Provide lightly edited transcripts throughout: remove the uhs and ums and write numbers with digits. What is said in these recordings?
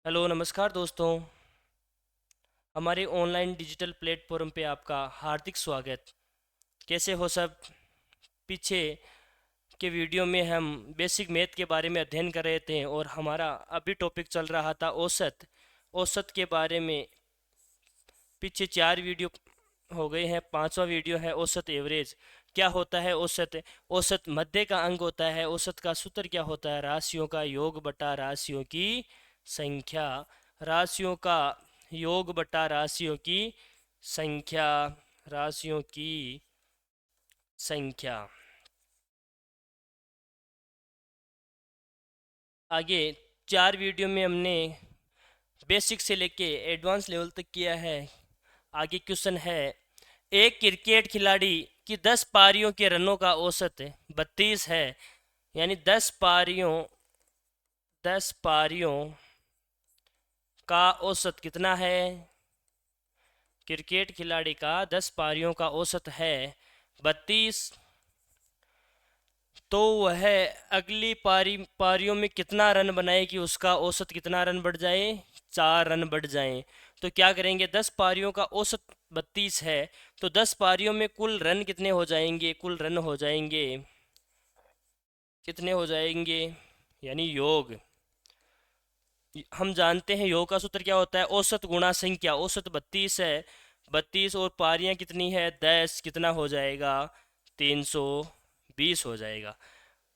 Hello नमस्कार दोस्तों। हमारे ऑनलाइन डिजिटल प्लेटफॉर्म पे आपका हार्दिक स्वागत। कैसे हो सब? पीछे के वीडियो में हम बेसिक मैथ के बारे में अध्ययन कर रहे थे और हमारा अभी टॉपिक चल रहा था औसत। औसत के बारे में पीछे 4 वीडियो हो गए हैं, पांचवा वीडियो है औसत एवरेज। क्या होता है औसत? औसत मध्य का अंग होता है। औसत का सूत्र क्या होता है? राशियों का योग बटा राशियों की संख्या। राशियों का योग बटा राशियों की संख्या। राशियों की संख्या। आगे 4 वीडियो में हमने बेसिक से लेके एडवांस लेवल तक किया है। आगे क्वेश्चन है, एक क्रिकेट खिलाड़ी की 10 पारियों के रनों का औसत 32 है। यानी 10 पारियों का औसत कितना है? क्रिकेट खिलाड़ी का 10 पारियों का औसत है 32। तो वह अगली पारियों में कितना रन बनाए कि उसका औसत कितना रन बढ़ जाए? 4 रन बढ़ जाए। तो क्या करेंगे? 10 पारियों का औसत 32 है, तो 10 पारियों में कुल रन कितने हो जाएंगे? कुल रन हो जाएंगे, कितने हो जाएंगे? यानी योग। हम जानते हैं योग का सूत्र क्या होता है? औसत गुणा संख्या। औसत 32 है, 32 और पारियां कितनी है? 10। कितना हो जाएगा? 320 हो जाएगा।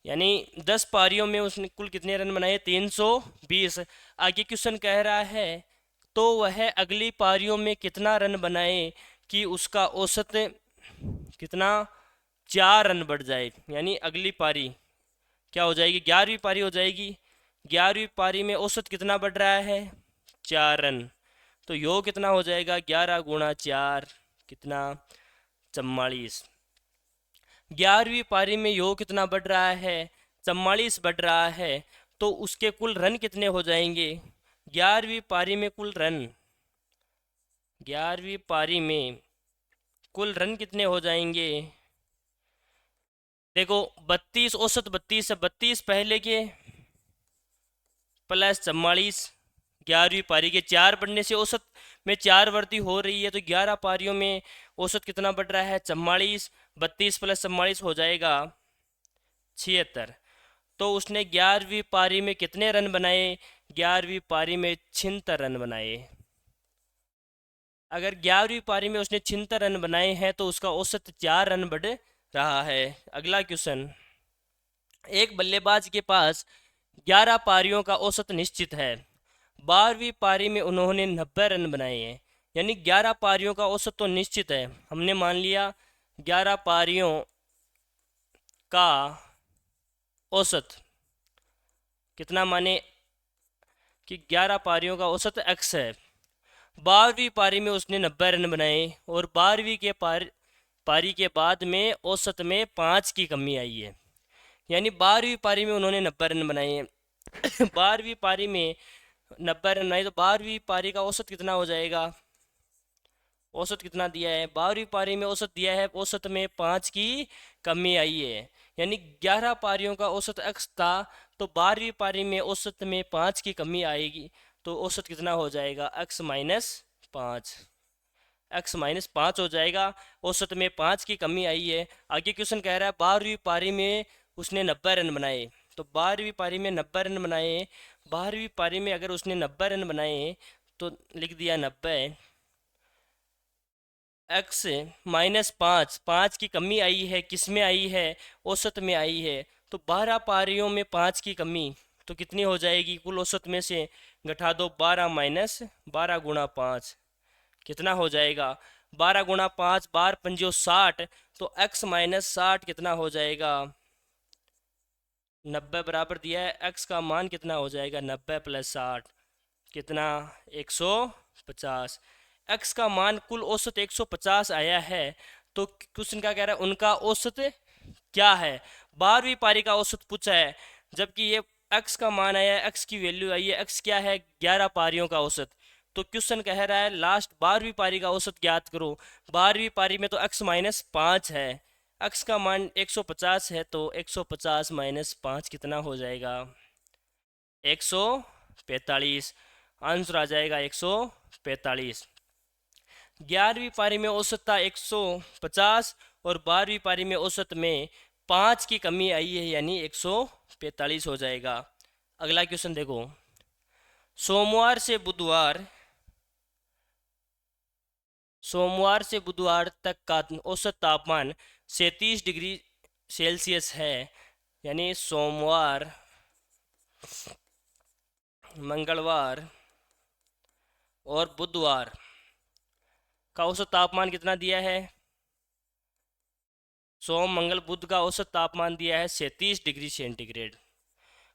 यानी 10 पारियों में उसने कुल कितने रन बनाए? 320। आगे क्वेश्चन कह रहा है, तो वह अगली पारियों में कितना रन बनाए कि उसका औसत कितना? 4 रन बढ़ जाए। यानी अगली पारी क्या हो जाएगी? 11वीं पारी हो जाएगी। 11वीं पारी में औसत कितना बढ़ रहा है? 4 रन। तो योग कितना हो जाएगा? 11 गुणा 4 कितना? 44। 11वीं पारी में योग कितना बढ़ रहा है? 44 बढ़ रहा है। तो उसके कुल रन कितने हो जाएंगे? 11वीं पारी में कुल रन, 11वीं पारी में कुल रन कितने हो जाएंगे? देखो, 32 औसत 32 है, 32 पहले के प्लस 44। 11वीं पारी के 4 बढ़ने से औसत में 4 वृद्धि हो रही है, तो 11 पारियों में औसत कितना बढ़ रहा है? 44। 32 प्लस 44 हो जाएगा 76। तो उसने 11वीं पारी में कितने रन बनाए? 11वीं पारी में 76 रन बनाए। अगर 11वीं पारी में उसने 76 रन बनाए हैं तो उसका औसत 4 रन बढ़ रहा है। अगला क्वेश्चन, एक बल्लेबाज के पास 11 पारियों का औसत निश्चित है। 12वीं पारी में उन्होंने 90 रन बनाए हैं। यानी 11 पारियों का औसत तो निश्चित है, हमने मान लिया। 11 पारियों का औसत कितना माने? कि 11 पारियों का औसत x है। 12वीं पारी में उसने 90 रन बनाए और 12वीं के पारी के बाद में औसत में 5 की कमी आई है। यानी 12वीं पारी में उन्होंने 90 रन बनाए हैं। 12वीं पारी में 90 रन बनाए, तो 12वीं पारी का औसत कितना हो जाएगा? औसत कितना दिया है? 12वीं पारी में औसत दिया है, औसत में 5 की कमी आई है। यानी 11 पारियों का औसत x था, तो 12वीं पारी में औसत में 5 की कमी आएगी, तो औसत कितना हो जाएगा? x-5। x-5 हो जाएगा। औसत में 5 की कमी आई है। आगे क्वेश्चन कह रहा है 12वीं पारी में उसने 90 रन बनाए। तो 12वीं पारी में 90 रन बनाए। 12वीं पारी में अगर उसने 90 रन बनाए तो लिख दिया 90। x-5, 5 की कमी आई है, किस में आई है? औसत में आई है। तो 12 पारियों में 5 की कमी तो कितनी हो जाएगी? कुल औसत में से घटा दो 12 माइनस 12 गुणा 5 कितना हो जाएगा? 12 गुणा 5, 12 पंजो 60। तो x-60 कितना हो जाएगा? 90 बराबर दिया है। x का मान कितना हो जाएगा? 90 प्लस 60 कितना? 150। x का मान कुल औसत 150 आया है। तो क्वेश्चन क्या कह रहा है? उनका औसत क्या है? 12वीं पारी का औसत पूछा है, जबकि ये x का मान आया है, x की वैल्यू आई है। x क्या है? 11 पारियों का औसत। तो क्वेश्चन कह रहा है लास्ट 12वीं पारी का औसत ज्ञात करो। 12वीं पारी में तो x-5 है, x का मान 150 है, तो 150 माइनस 5 कितना हो जाएगा? 145। आंसर आ जाएगा 145। 11वीं पारी में औसत था 150 और 12वीं पारी में औसत में 5 की कमी आई है, यानी 145 हो जाएगा। अगला क्वेश्चन देखो, सोमवार से बुधवार तक का औसत तापमान 37 डिग्री सेल्सियस है, यानी सोमवार, मंगलवार और बुधवार का औसत तापमान कितना दिया है? सोम मंगल बुध का औसत तापमान दिया है 37 डिग्री सेंटीग्रेड।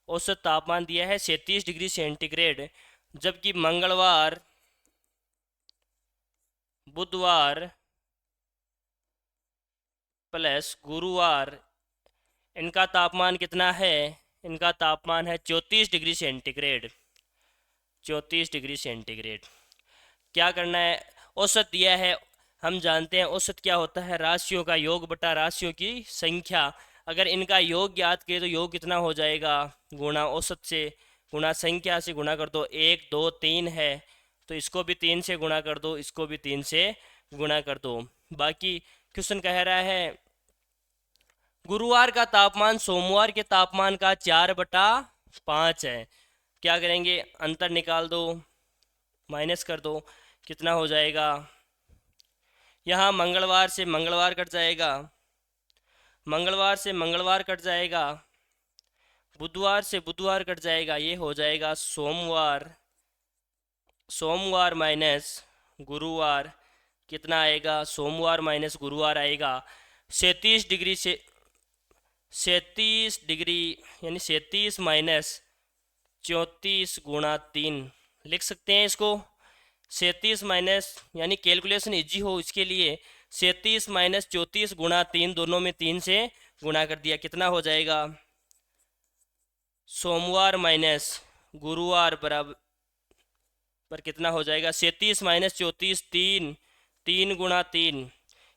औसत तापमान दिया है 37 डिग्री सेंटीग्रेड, जबकि मंगलवार, बुधवार प्लस गुरुवार इनका तापमान कितना है? इनका तापमान है 34 डिग्री सेंटीग्रेड। 34 degree centigrade. क्या करना है? औसत दिया है, हम जानते हैं औसत क्या होता है? राशियों का योग बटा राशियों की संख्या। अगर इनका योग ज्ञात किए तो योग कितना हो जाएगा? गुणा औसत से, गुणा संख्या से गुणा कर दो। 1 2 3 है तो इसको भी 3 से गुणा कर दो, इसको भी 3 से गुणा कर दो। बाकी क्वेश्चन कह रहा है गुरुवार का तापमान सोमवार के तापमान का 4/5 है। क्या करेंगे? अंतर निकाल दो, माइनस कर दो, कितना हो जाएगा? यहाँ मंगलवार से मंगलवार कट जाएगा, मंगलवार से मंगलवार कट जाएगा, बुधवार से बुधवार कट जाएगा, ये हो जाएगा सोमवार। सोमवार माइनस गुरुवार कितना आएगा? सोमवार माइनस गुरुवार आएगा 37 डिग्री से 37 डिग्री, यानी 37 माइनस 34 गुणा 3 लिख सकते हैं इसको। 37 माइनस, यानी कैलकुलेशन इजी हो इसके लिए 37 माइनस 34 गुणा 3, दोनों में 3 से गुणा कर दिया, कितना हो जाएगा? सोमवार माइनस गुरुवार बराबर पर कितना हो जाएगा? 37 माइनस 34 3, 3 गुणा 3,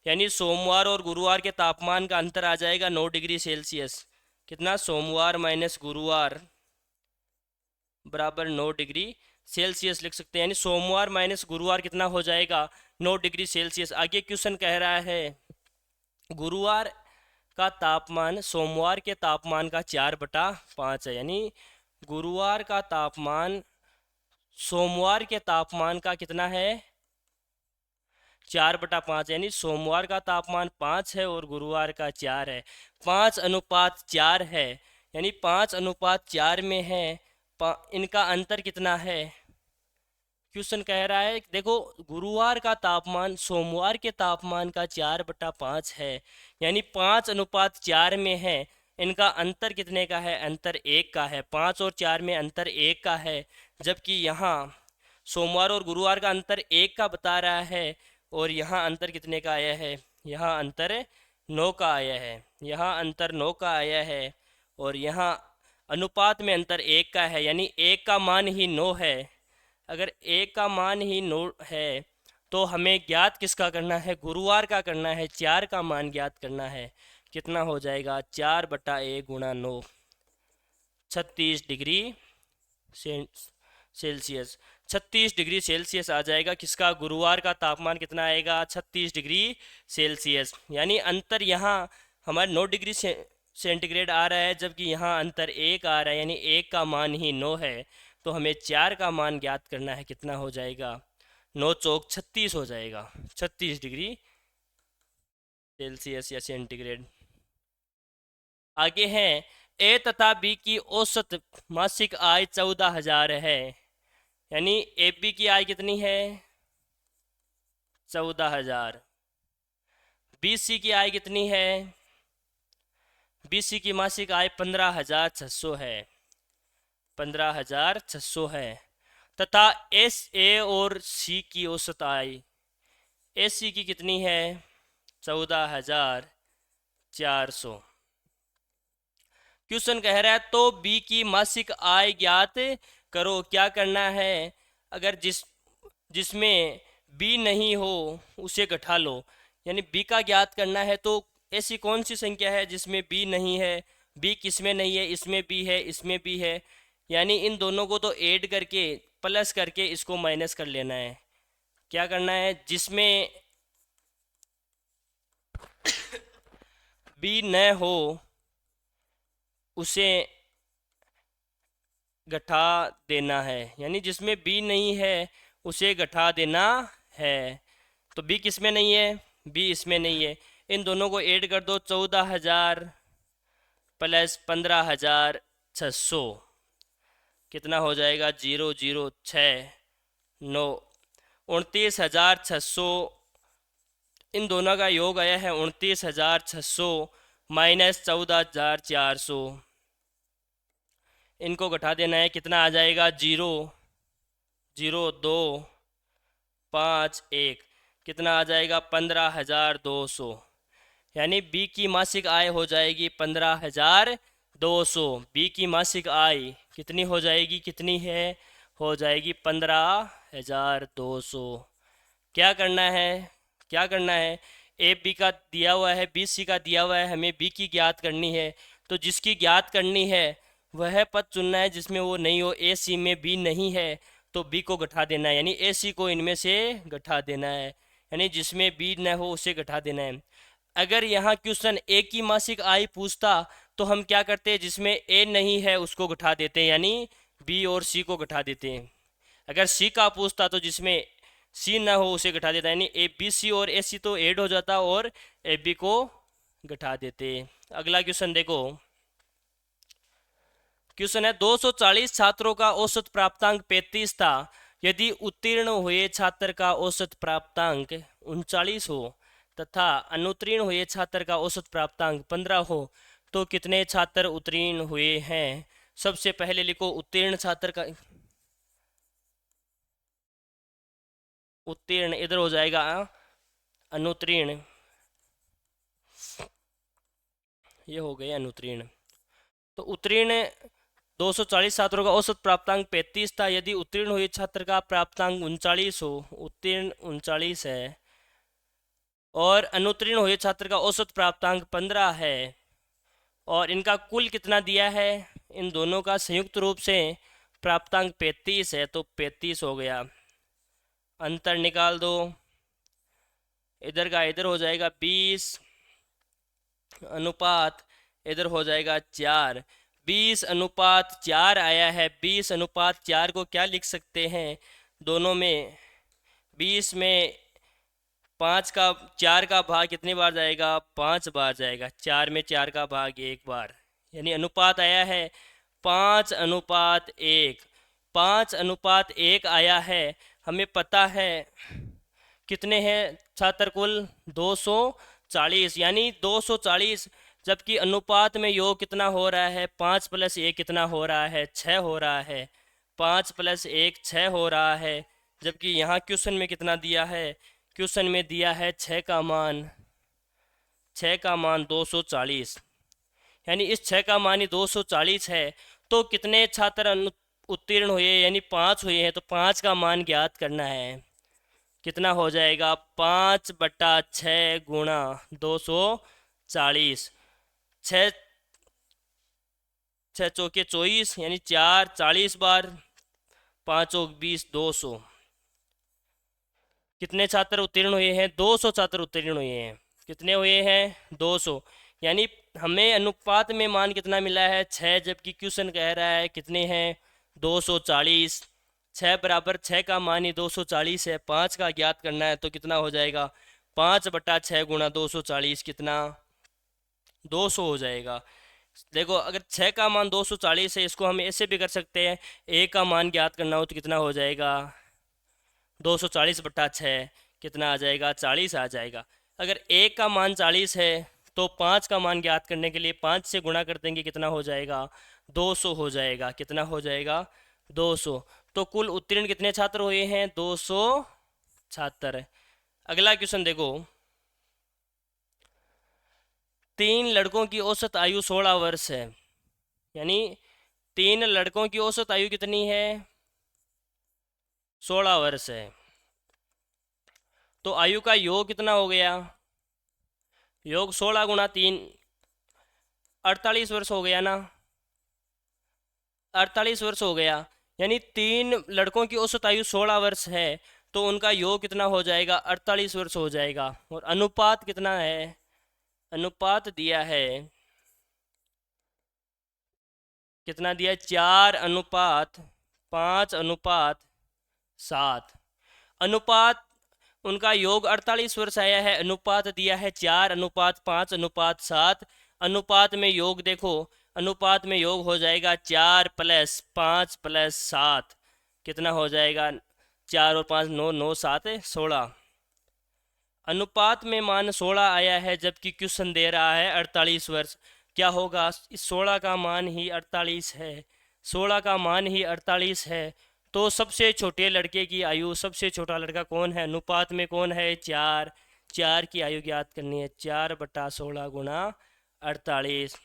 यानी सोमवार और गुरुवार के तापमान का अंतर आ जाएगा 9 डिग्री सेल्सियस। कितना? सोमवार माइनस गुरुवार बराबर 9 डिग्री सेल्सियस लिख सकते हैं, यानी सोमवार माइनस गुरुवार कितना हो जाएगा? 9 डिग्री सेल्सियस। आगे क्वेश्चन कह रहा है गुरुवार का तापमान सोमवार के तापमान का 4/5 है, यानी गुरुवार का तापमान सोमवार के तापमान का कितना है? 4/5, यानी सोमवार का तापमान 5 है और गुरुवार का 4 है। 5:4 है, यानी 5:4 में है। इनका अंतर कितना है? क्वेश्चन कह रहा है देखो, गुरुवार का तापमान सोमवार के तापमान का 4/5 है, यानी 5:4 में है। इनका अंतर कितने का है? अंतर 1 का है। 5 और 4 में अंतर 1 का है, जबकि यहाँ सोमवार और गुरुवार का अंतर 1 का बता रहा है और यहाँ अंतर कितने का आया है? यहाँ अंतर 9 का आया है। यहाँ अंतर 9 का आया है और यहाँ अनुपात में अंतर 1 का है, यानी 1 का मान ही 9 है। अगर 1 का मान ही 9 है तो हमें ज्ञात किसका करना है? गुरुवार का करना है। 4 का मान ज्ञात करना है। कितना हो जाएगा? 4/1 गुणा 9, 36 डिग्री सेल्सियस। 36 डिग्री सेल्सियस आ जाएगा। किसका? गुरुवार का तापमान कितना आएगा? 36 डिग्री सेल्सियस। यानी अंतर यहाँ हमारे 9 डिग्री सेंटीग्रेड आ रहा है, जबकि यहाँ अंतर 1 आ रहा है, यानी 1 का मान ही 9 है। तो हमें 4 का मान ज्ञात करना है। कितना हो जाएगा? 9 चौक 36 हो जाएगा, 36 डिग्री सेल्सियस या सेंटीग्रेड। आगे हैं ए तथा बी की औसत मासिक आय 14,000 है, यानी ए बी की आय कितनी है? 14,000। बी सी की आय कितनी है? बी सी की मासिक आय 15,600 है, 15,600 है। तथा एस ए और सी की औसत आय, ए सी की कितनी है? 14,400। क्वेश्चन कह रहा है तो बी की मासिक आय ज्ञात करो। क्या करना है? अगर जिसमें बी नहीं हो उसे घटा लो, यानी बी का ज्ञात करना है। तो ऐसी कौन सी संख्या है जिसमें बी नहीं है? बी किसमें नहीं है? इसमें बी है, इसमें बी है, यानी इन दोनों को तो ऐड करके प्लस करके इसको माइनस कर लेना है। क्या करना है, जिसमें बी न हो उसे घटा देना है, यानी जिसमें बी नहीं है उसे घटा देना है। तो बी किस में नहीं है, बी इसमें नहीं है। इन दोनों को ऐड कर दो, 14,000 प्लस 15,600 कितना हो जाएगा, 0,0,6,9 29,600। इन दोनों का योग आया है 29,600 माइनस 14,400। इनको घटा देना है, कितना आ जाएगा, 0,0,2,5,1 कितना आ जाएगा, 15,200। यानी बी की मासिक आय हो जाएगी 15,200। बी की मासिक आय कितनी हो जाएगी, कितनी है, हो जाएगी 15,200। क्या करना है, क्या करना है, ए बी का दिया हुआ है, बी सी का दिया हुआ है, हमें बी की ज्ञात करनी है। तो जिसकी ज्ञात करनी है वह पद चुनना है जिसमें वो नहीं हो। ए सी में बी नहीं है तो बी को घटा देना है, यानी ए सी को इनमें से घटा देना है, यानी जिसमें बी न हो उसे घटा देना है। अगर यहाँ क्वेश्चन ए की मासिक आय पूछता तो हम क्या करते, जिसमें ए नहीं है उसको घटा देते हैं, यानी बी और सी को घटा देते हैं। अगर सी का पूछता तो जिसमें सी ना हो उसे घटा देता, यानी ए बी सी और ए सी तो ऐड हो जाता और ए बी को घटा देते। अगला क्वेश्चन देखो, क्वेश्चन है 240 छात्रों का औसत प्राप्तांक 35 था। यदि उत्तीर्ण हुए छात्र का औसत प्राप्तांक 39 हो तथा अनुत्तीर्ण हुए छात्र का औसत प्राप्तांक 15 हो तो कितने छात्र उत्तीर्ण हुए हैं। सबसे पहले लिखो उत्तीर्ण छात्र का, उत्तीर्ण इधर हो जाएगा अनुत्तीर्ण, ये हो गए अनुत्तीर्ण। तो उत्तीर्ण 240 छात्रों का औसत प्राप्तांक 35 था। यदि उत्तीर्ण हुए छात्र का प्राप्तांक 39 हो, उत्तीर्ण 39 है और अनुत्तीर्ण हुए छात्र का औसत प्राप्तांक 15 है और इनका कुल कितना दिया है, इन दोनों का संयुक्त रूप से प्राप्तांक 35 है, तो 35 हो गया। अंतर निकाल दो, इधर का इधर हो जाएगा 20 अनुपात इधर हो जाएगा 4। 20:4 आया है। 20:4 को क्या लिख सकते हैं, दोनों में 20 में 5 का 4 का भाग कितनी बार जाएगा, 5 बार जाएगा। 4 में 4 का भाग 1 बार, यानी अनुपात आया है 5:1। 5:1 आया है। हमें पता है कितने हैं छात्र कुल, 240, यानी 240, जबकि अनुपात में योग कितना हो रहा है, 5 + 1 कितना हो रहा है, 6 हो रहा है। 5 + 1 6 हो रहा है, जबकि यहाँ क्वेश्चन में कितना दिया है, क्वेश्चन में दिया है 6 का मान, 6 का मान 240, यानी इस 6 का मान ही 240 है। तो कितने छात्र उत्तीर्ण हुए, यानी 5 हुए हैं, तो 5 का मान ज्ञात करना है। कितना हो जाएगा, 5/6 गुणा 240, 6 6 चौके 24, यानी 4 40 बार, 5 चौक 20, 200। कितने छात्र उत्तीर्ण हुए हैं, 200 छात्र उत्तीर्ण हुए हैं। कितने हुए हैं, 200, यानी हमें अनुपात में मान कितना मिला है, 6, जबकि क्वेश्चन कह रहा है कितने हैं, 240। 6 बराबर 6 का मान ही 240 है। 5 का ज्ञात करना है तो कितना हो जाएगा, 5/6 गुणा 240 कितना, 200 हो जाएगा। देखो अगर 6 का मान 240 है, इसको हम ऐसे भी कर सकते हैं, ए का मान ज्ञात करना हो तो कितना हो जाएगा, 240/6 कितना आ जाएगा, 40 आ जाएगा। अगर ए का मान 40 है तो 5 का मान ज्ञात करने के लिए 5 से गुणा कर देंगे, कितना हो जाएगा, 200 हो जाएगा। कितना हो जाएगा, 200। तो कुल उत्तीर्ण कितने छात्र हुए हैं, 200 छात्र। अगला क्वेश्चन देखो, 3 लड़कों की औसत आयु 16 वर्ष है, यानी 3 लड़कों की औसत आयु कितनी है, 16 वर्ष है। तो आयु का योग कितना हो गया, योग 16 गुणा 3 48 वर्ष हो गया ना, 48 वर्ष हो गया। यानी तीन लड़कों की औसत आयु 16 वर्ष है, तो उनका योग कितना हो जाएगा? 48 वर्ष हो जाएगा। और अनुपात कितना है? अनुपात दिया है, कितना दिया है? 4:5:7। अनुपात, उनका योग 48 वर्ष आया है, अनुपात दिया है 4:5:7। अनुपात में योग देखो, अनुपात में योग हो जाएगा 4+5+7, कितना हो जाएगा? 4 और 5 9, 9 7 16। अनुपात में मान 16 आया है, जबकि क्वेश्चन दे रहा है 48 वर्ष। क्या होगा? इस 16 का मान ही 48 है, 16 का मान ही 48 है। तो सबसे छोटे लड़के की आयु, सबसे छोटा लड़का कौन है अनुपात में? कौन है? 4। 4 की आयु ज्ञात करनी है, 4/16 × 48।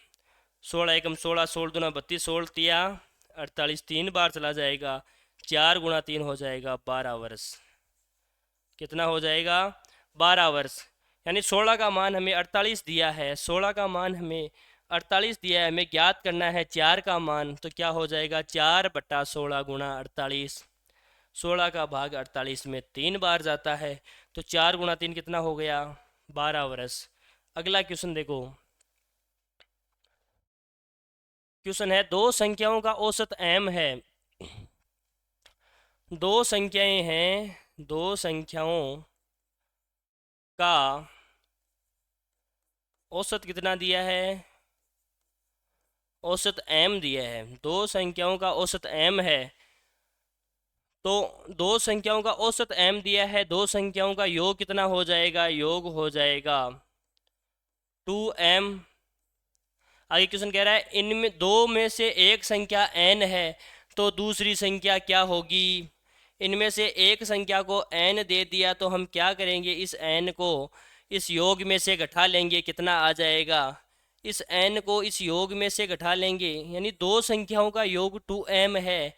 16 × 1 = 16, 16×2 = 32, 16 × 48, 3 बार चला जाएगा, 4 × 3 हो जाएगा 12 वर्ष। कितना हो जाएगा? 12 वर्ष। यानी 16 का मान हमें 48 दिया है, 16 का मान हमें 48 दिया है, हमें ज्ञात करना है 4 का मान। तो क्या हो जाएगा? 4/16 × 48। 16 का भाग 48 में 3 बार जाता है, तो 4 × 3 कितना हो गया? 12 वर्ष। अगला क्वेश्चन देखो। क्वेश्चन है, दो संख्याओं का औसत m है। दो संख्याएं हैं, दो संख्याओं का औसत कितना दिया है? औसत m दिया है। दो संख्याओं का औसत m है, तो दो संख्याओं का औसत m दिया है, दो संख्याओं का योग कितना हो जाएगा? योग हो जाएगा 2m। आगे क्वेश्चन कह रहा है, इनमें दो में से एक संख्या n है, तो दूसरी संख्या क्या होगी? इनमें से एक संख्या को n दे दिया, तो हम क्या करेंगे? इस n को इस योग में से घटा लेंगे, कितना आ जाएगा? इस n को इस योग में से घटा लेंगे, यानी दो संख्याओं का योग 2m है।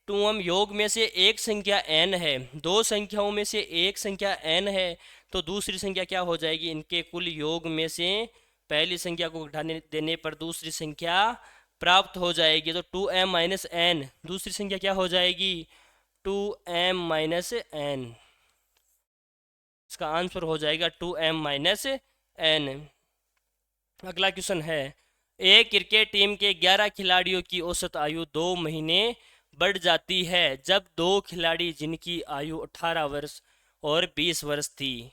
2m योग में से एक संख्या n है, दो संख्याओं में से एक संख्या n है, तो दूसरी संख्या क्या हो जाएगी? इनके कुल योग में से पहली संख्या को घटाने देने पर दूसरी संख्या प्राप्त हो जाएगी। तो 2m - n, दूसरी संख्या क्या हो जाएगी? 2m - n। इसका आंसर हो जाएगा 2m - n। अगला क्वेश्चन है, एक क्रिकेट टीम के 11 खिलाड़ियों की औसत आयु 2 महीने बढ़ जाती है, जब दो खिलाड़ी जिनकी आयु 18 वर्ष और 20 वर्ष थी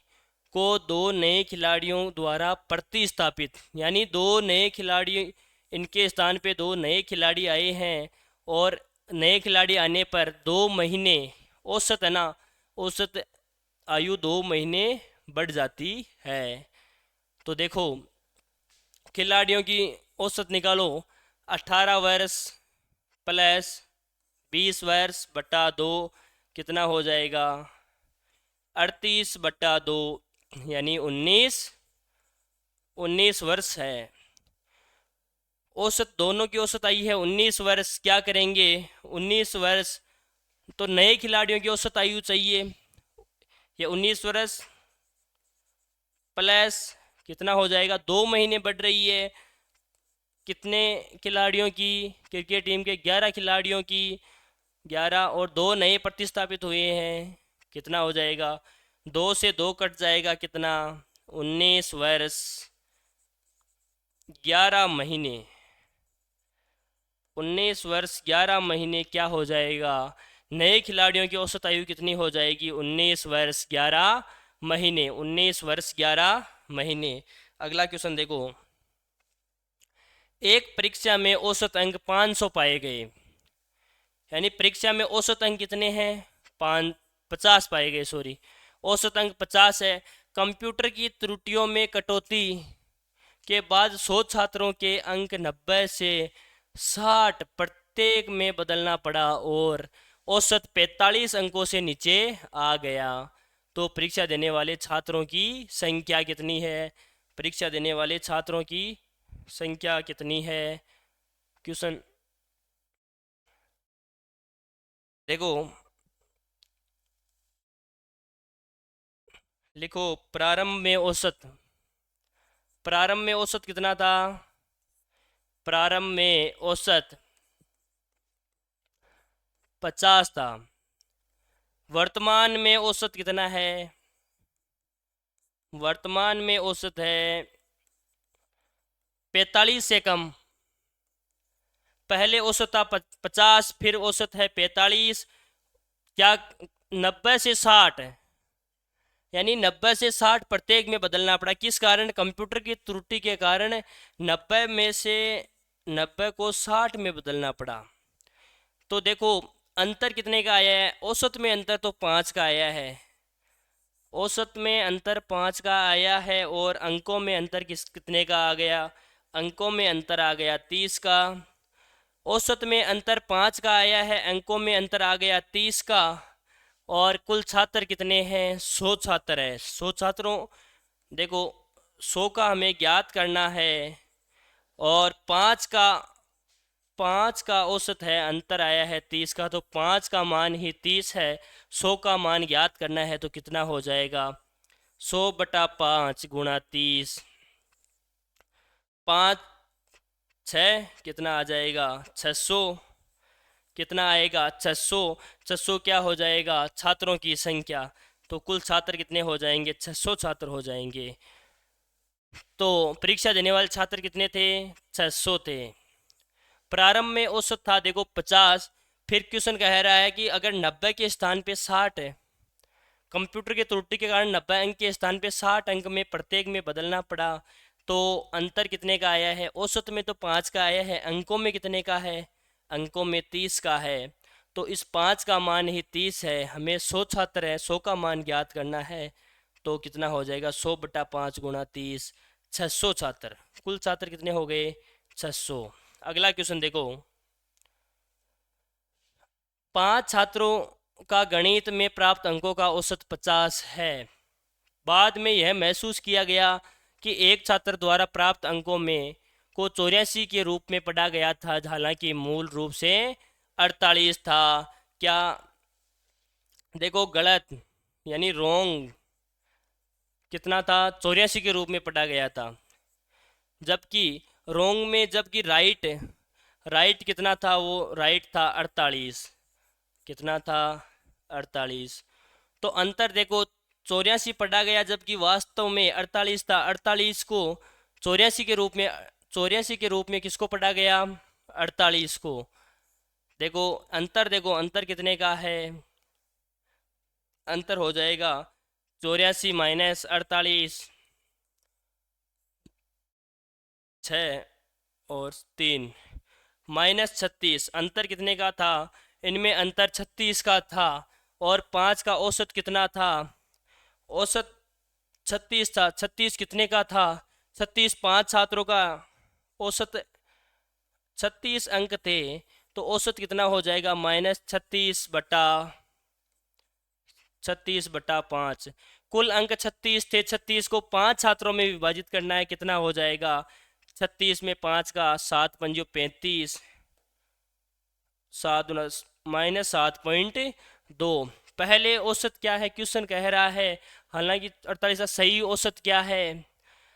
को दो नए खिलाड़ियों द्वारा प्रतिस्थापित, यानी दो नए खिलाड़ी, इनके स्थान पे दो नए खिलाड़ी आए हैं, और नए खिलाड़ी आने पर 2 महीने औसत है ना, औसत आयु 2 महीने बढ़ जाती है। तो देखो, खिलाड़ियों की औसत निकालो, 18 वर्ष प्लस 20 वर्ष बटा 2, कितना हो जाएगा? 38/2, यानी 19 वर्ष है। औसत, दोनों की औसत आई है 19 वर्ष। क्या करेंगे? 19 वर्ष, तो नए खिलाड़ियों की औसत आयु चाहिए, ये 19 वर्ष प्लस कितना हो जाएगा? 2 महीने बढ़ रही है, कितने खिलाड़ियों की? क्रिकेट टीम के 11 खिलाड़ियों की, 11, और दो नए प्रतिस्थापित हुए हैं, कितना हो जाएगा? 2 से 2 कट जाएगा, कितना? 19 वर्ष 11 महीने। 19 वर्ष 11 महीने क्या हो जाएगा? नए खिलाड़ियों की औसत आयु कितनी हो जाएगी? 19 वर्ष 11 महीने। 19 वर्ष 11 महीने। अगला क्वेश्चन देखो, एक परीक्षा में औसत अंक 500 पाए गए, यानी परीक्षा में औसत अंक कितने हैं? 50 पाए गए, सॉरी, औसत अंक 50 है। कंप्यूटर की त्रुटियों में कटौती के बाद 100 छात्रों के अंक 90 से 60 प्रत्येक में बदलना पड़ा और औसत 45 अंकों से नीचे आ गया, तो परीक्षा देने वाले छात्रों की संख्या कितनी है? परीक्षा देने वाले छात्रों की संख्या कितनी है? क्वेश्चन देखो, लिखो, प्रारंभ में औसत कितना था? प्रारंभ में औसत 50 था। वर्तमान में औसत कितना है? वर्तमान में औसत है 45 से कम। पहले औसत था 50, फिर औसत है 45। क्या 90 से 60, यानी 90 से 60 प्रत्येक में बदलना पड़ा। किस कारण? कंप्यूटर की त्रुटि के कारण 90 में से 90 को 60 में बदलना पड़ा। तो देखो अंतर कितने का आया है? औसत में अंतर तो 5 का आया है। औसत में अंतर 5 का आया है और अंकों में अंतर कितने का आ गया? अंकों में अंतर आ गया 30 का। औसत में अंतर 5 का आया है, अंकों में अंतर आ गया 30 का। और कुल छात्र कितने हैं? 100 छात्र है। 100 छात्रों, देखो 100 का हमें ज्ञात करना है और 5 का औसत है, अंतर आया है 30 का, तो 5 का मान ही 30 है। 100 का मान ज्ञात करना है तो कितना हो जाएगा? 100/5 गुणा 30। 5 6 कितना आ जाएगा? 600। कितना आएगा? 600। 600 क्या हो जाएगा? छात्रों की संख्या। तो कुल छात्र कितने हो जाएंगे? 600 छात्र हो जाएंगे। तो परीक्षा देने वाले छात्र कितने थे? 600 थे। प्रारंभ में औसत था देखो 50। फिर क्वेश्चन कह रहा है कि अगर 90 के स्थान पे 60 है, कंप्यूटर की त्रुटि के कारण 90 अंक के स्थान पे 60 अंक में प्रत्येक में बदलना पड़ा। तो अंतर कितने का आया है? औसत में तो 5 का आया है, अंकों में कितने का है? अंकों में 30 का है। तो इस 5 का मान ही 30 है। हमें 100 छात्र है, 100 का मान ज्ञात करना है। तो कितना हो जाएगा? 100/5 गुणा 30। 600 छात्र। कुल छात्र कितने हो गए? 600। अगला क्वेश्चन देखो। 5 छात्रों का गणित में प्राप्त अंकों का औसत 50 है। बाद में यह महसूस किया गया कि एक छात्र द्वारा प्राप्त अंकों में को 84 के रूप में पढ़ा गया था, हालांकि मूल रूप से 48 था। क्या? देखो गलत, यानी रोंग। कितना था? 84 के रूप में पढ़ा गया था। जबकि रोंग में, जबकि राइट, राइट कितना था? वो राइट था 48। कितना था? 48। तो अंतर देखो, 84 पढ़ा गया जबकि वास्तव में 48 था। 48 को 84 के रूप में, 84 के रूप में किसको पढ़ा गया? 48 को। देखो अंतर, देखो अंतर कितने का है? अंतर हो जाएगा 84 माइनस 48, 6 और 3 माइनस 36। अंतर कितने का था? इनमें अंतर 36 का था। और 5 का औसत कितना था? औसत 36 था। 36 कितने का था? 36 5 छात्रों का औसत 36 अंक थे। तो औसत कितना हो जाएगा? -36/5। कुल अंक 36 थे। 36 को 5 छात्रों में विभाजित करना है, कितना हो जाएगा? 36 में 5 का 7 पंजो 35, 7 -7.2। पहले औसत क्या है? क्वेश्चन कह रहा है, हालांकि 48 का सही औसत क्या है?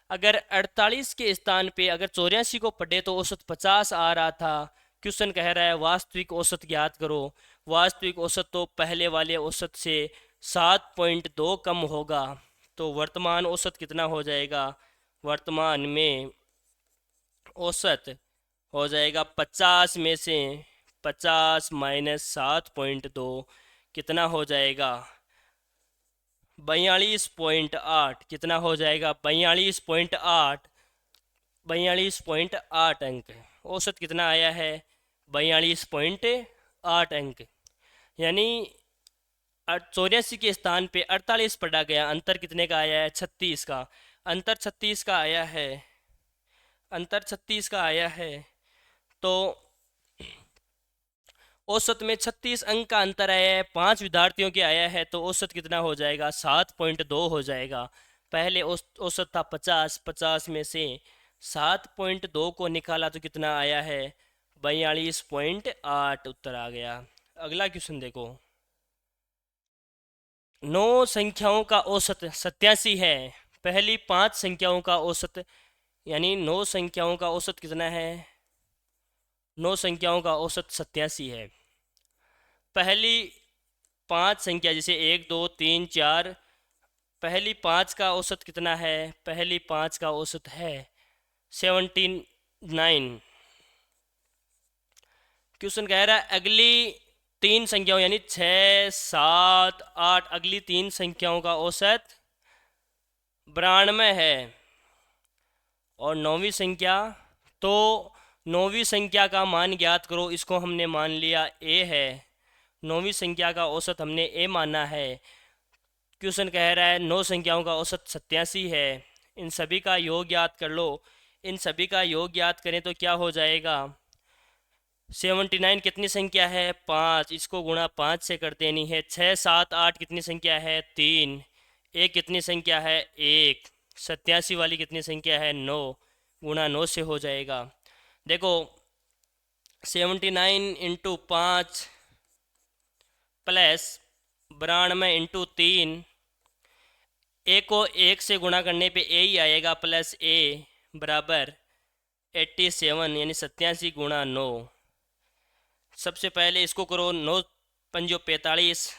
अगर 48 के स्थान पे अगर 84 को पढ़े तो औसत 50 आ रहा था। क्वेश्चन कह रहा है वास्तविक औसत ज्ञात करो। वास्तविक औसत तो पहले वाले औसत से 7.2 कम होगा। तो वर्तमान औसत कितना हो जाएगा? वर्तमान में औसत हो जाएगा 50 में से 50 माइनस 7.2, कितना हो जाएगा? 42.8। कितना हो जाएगा? 42.8। 42.8 अंक। औसत कितना आया है? 42.8 अंक। यानी 84 के स्थान पे 48 पढ़ा गया। अंतर कितने का आया है? 36 का। अंतर 36 का आया है। अंतर 36 का आया है। तो औसत में 36 अंक का अंतर आया है। 5 विद्यार्थियों के आया है तो औसत कितना हो जाएगा? 7.2 हो जाएगा। पहले औसत था 50। 50 में से 7.2 को निकाला तो कितना आया है? 42.8 उत्तर आ गया। अगला क्वेश्चन देखो। 9 संख्याओं का औसत 87 है। पहली 5 संख्याओं का औसत, यानी 9 संख्याओं का औसत कितना है? 9 संख्याओं का औसत 87 है। पहली 5 संख्या जैसे 1 2 3 4, पहली 5 का औसत कितना है? पहली 5 का औसत है 79। क्वेश्चन कह रहा है अगली 3 संख्याओं यानी 6 7 8, अगली 3 संख्याओं का औसत 92 है। और 9वीं संख्या, तो 9वीं संख्या का मान ज्ञात करो। इसको हमने मान लिया ए है, 9वीं संख्या का औसत हमने ए माना है। क्वेश्चन कह रहा है 9 संख्याओं का औसत 87 है। इन सभी का योग ज्ञात कर लो। इन सभी का योग ज्ञात करें तो क्या हो जाएगा? 79 कितनी संख्या है? 5, इसको गुणा 5 से कर देनी है। 6 7 8 कितनी संख्या है? 3। एक कितनी संख्या है? 1। 87 वाली कितनी संख्या है? 9, गुणा 9 से हो जाएगा। देखो 79 इंटू 5 प्लस 92 इंटू 3, ए को 1 से गुणा करने पे ए ही आएगा, प्लस ए बराबर 87 यानी 87 गुणा 9। सबसे पहले इसको करो, 9 पंजो 45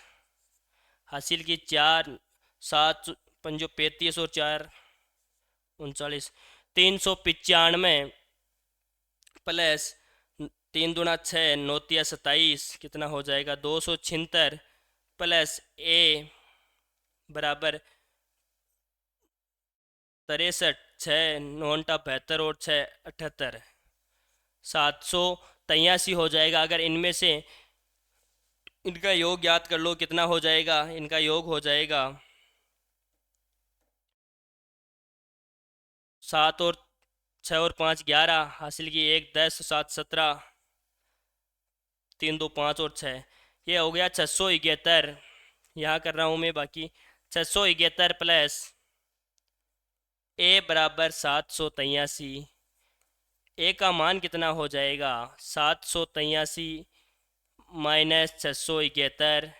हासिल की, 4 7 पंजो 35 और 4 39, 395 प्लस 3 दूना 6, 9 तिया 27 कितना हो जाएगा? 276 प्लस ए बराबर 63, 6 9 72 और 6 78, 783 हो जाएगा। अगर इनमें से इनका योग ज्ञात कर लो, कितना हो जाएगा? इनका योग हो जाएगा 7 और 6 और 5 11 हासिल की, 1 10 7 17, 3 2 5 और 6, ये हो गया 671। यहाँ कर रहा हूँ मैं बाकी। 671 प्लस ए बराबर 783। ए का मान कितना हो जाएगा? 783 माइनस 671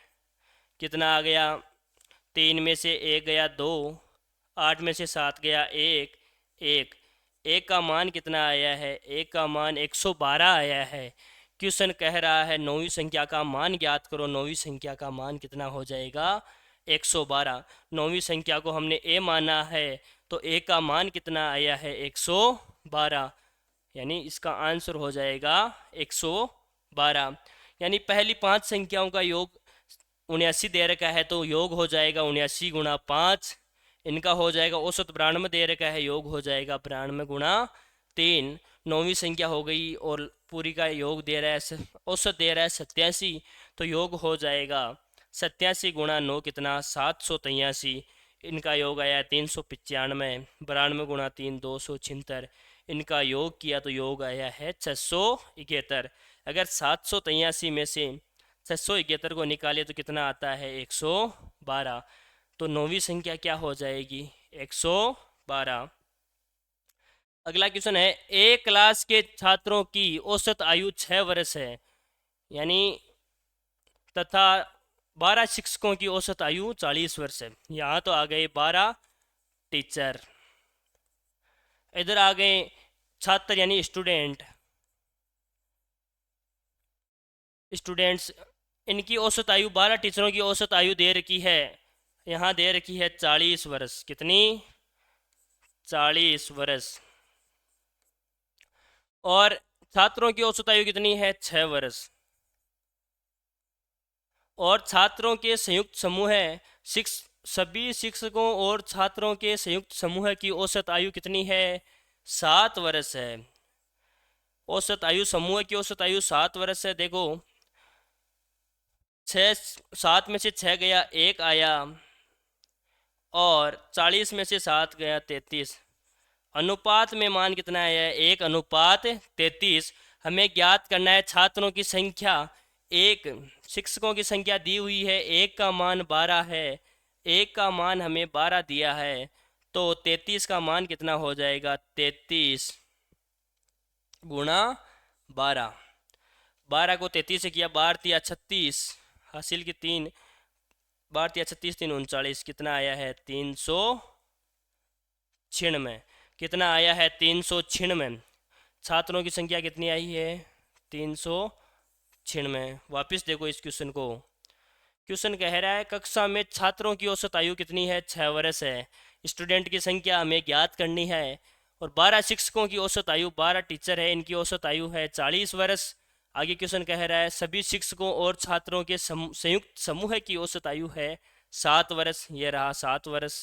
कितना आ गया? 3 में से 1 गया 2, 8 में से 7 गया 1 1। एक का मान कितना आया है? एक का मान 112 आया है। क्वेश्चन कह रहा है 9वीं संख्या का मान ज्ञात करो। 9वीं संख्या का मान कितना हो जाएगा? 112। 9वीं संख्या को हमने ए माना है, तो ए का मान कितना आया है? 112, यानी इसका आंसर हो जाएगा 112। यानी पहली 5 संख्याओं का योग 79 दे रखा है, तो योग हो जाएगा 79 गुणा 5। इनका हो जाएगा औसत 92 दे रखा है, योग हो जाएगा 92 गुणा 3। 9वीं संख्या हो गई और पूरी का योग दे रहा है, औसत दे रहा है 87, तो योग हो जाएगा 87 गुणा 9 कितना? 783। इनका योग आया 395, 92 गुणा 3 276। इनका योग किया तो योग आया है 671। अगर 783 में से 671 को निकाले तो कितना आता है? 112। तो 9वीं संख्या क्या हो जाएगी? 112। अगला क्वेश्चन है, एक क्लास के छात्रों की औसत आयु 6 वर्ष है, यानी तथा 12 शिक्षकों की औसत आयु 40 वर्ष है। यहाँ तो आ गए 12 टीचर, इधर आ गए छात्र यानी स्टूडेंट्स। इनकी औसत आयु 12 टीचरों की औसत आयु दे रखी है, यहाँ दे रखी है 40 वर्ष। कितनी? 40 वर्ष। और छात्रों की औसत आयु कितनी है? 6 वर्ष। और छात्रों के संयुक्त समूह है, सभी शिक्षकों और छात्रों के संयुक्त समूह की औसत आयु कितनी है? 7 वर्ष है। औसत आयु समूह की औसत आयु 7 वर्ष है। देखो 7 में से 6 गया, 1 आया, और 40 में से 7 गया 33। अनुपात में मान कितना आया है? 1 अनुपात 33। हमें ज्ञात करना है छात्रों की संख्या। एक शिक्षकों की संख्या दी हुई है, एक का मान 12 है, एक का मान हमें 12 दिया है, तो 33 का मान कितना हो जाएगा? 33 गुणा 12। 12 को 33 से किया, 12 तिया 36 हासिल की 3, 12 तिया 36 3 39, कितना आया है? 396। कितना आया है? 396। छात्रों की संख्या कितनी आई है? 393। 96। वापस देखो इस क्वेश्चन को। क्वेश्चन कह रहा है कक्षा में छात्रों की औसत आयु कितनी है, 6 वर्ष है। स्टूडेंट की संख्या हमें ज्ञात करनी है। और 12 शिक्षकों की औसत आयु, 12 टीचर है, इनकी औसत आयु है 40 वर्ष। आगे क्वेश्चन कह रहा है सभी शिक्षकों और छात्रों के संयुक्त समूह की औसत आयु है 7 वर्ष। ये रहा 7 वर्ष।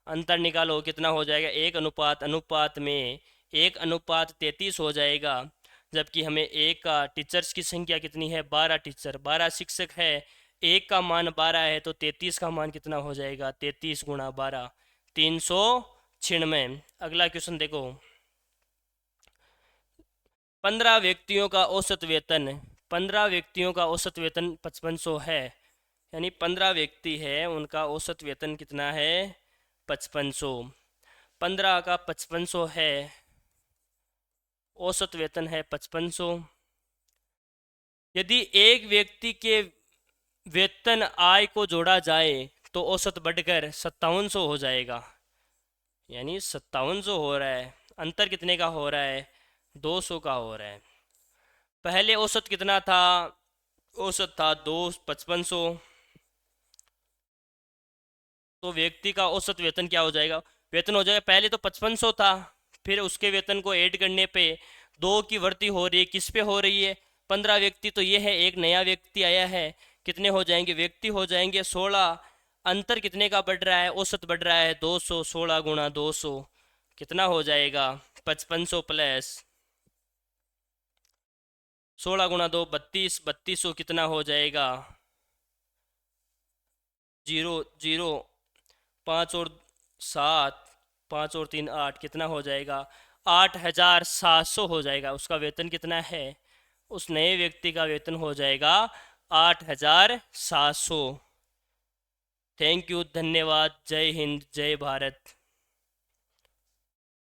अंतर निकालो कितना हो जाएगा, 1 अनुपात में 1:33 हो जाएगा। जबकि हमें एक का टीचर्स की संख्या कितनी है, 12 टीचर, 12 शिक्षक है, एक का मान 12 है, तो 33 का मान कितना हो जाएगा, 33 गुणा 12, 396। अगला क्वेश्चन देखो। 15 व्यक्तियों का औसत वेतन, 15 व्यक्तियों का औसत वेतन 5500 है। यानी 15 व्यक्ति है, उनका औसत वेतन कितना है, 5500। 15 का 5500 है, औसत वेतन है 5500। यदि एक व्यक्ति के वेतन आय को जोड़ा जाए तो औसत बढ़कर 5700 हो जाएगा। यानी 5700 हो रहा है, अंतर कितने का हो रहा है, 200 का हो रहा है। पहले औसत कितना था, औसत था 5500। तो व्यक्ति का औसत वेतन क्या हो जाएगा, वेतन हो जाएगा, पहले तो 5500 था, फिर उसके वेतन को ऐड करने पे 2 की वृद्धि हो रही है, किस पे हो रही है, 15 व्यक्ति तो ये है, एक नया व्यक्ति आया है, कितने हो जाएंगे, व्यक्ति हो जाएंगे 16। अंतर कितने का बढ़ रहा है, औसत बढ़ रहा है 200। 16 गुणा 200 कितना हो जाएगा, 5500 प्लस 16 गुणा 2 32, 3200 कितना हो जाएगा, 0 0, 5 और 7, 5 और 3 8, कितना हो जाएगा, 8700 हो जाएगा। उसका वेतन कितना है, उस नए व्यक्ति का वेतन हो जाएगा 8700। थैंक यू, धन्यवाद, जय हिंद, जय भारत।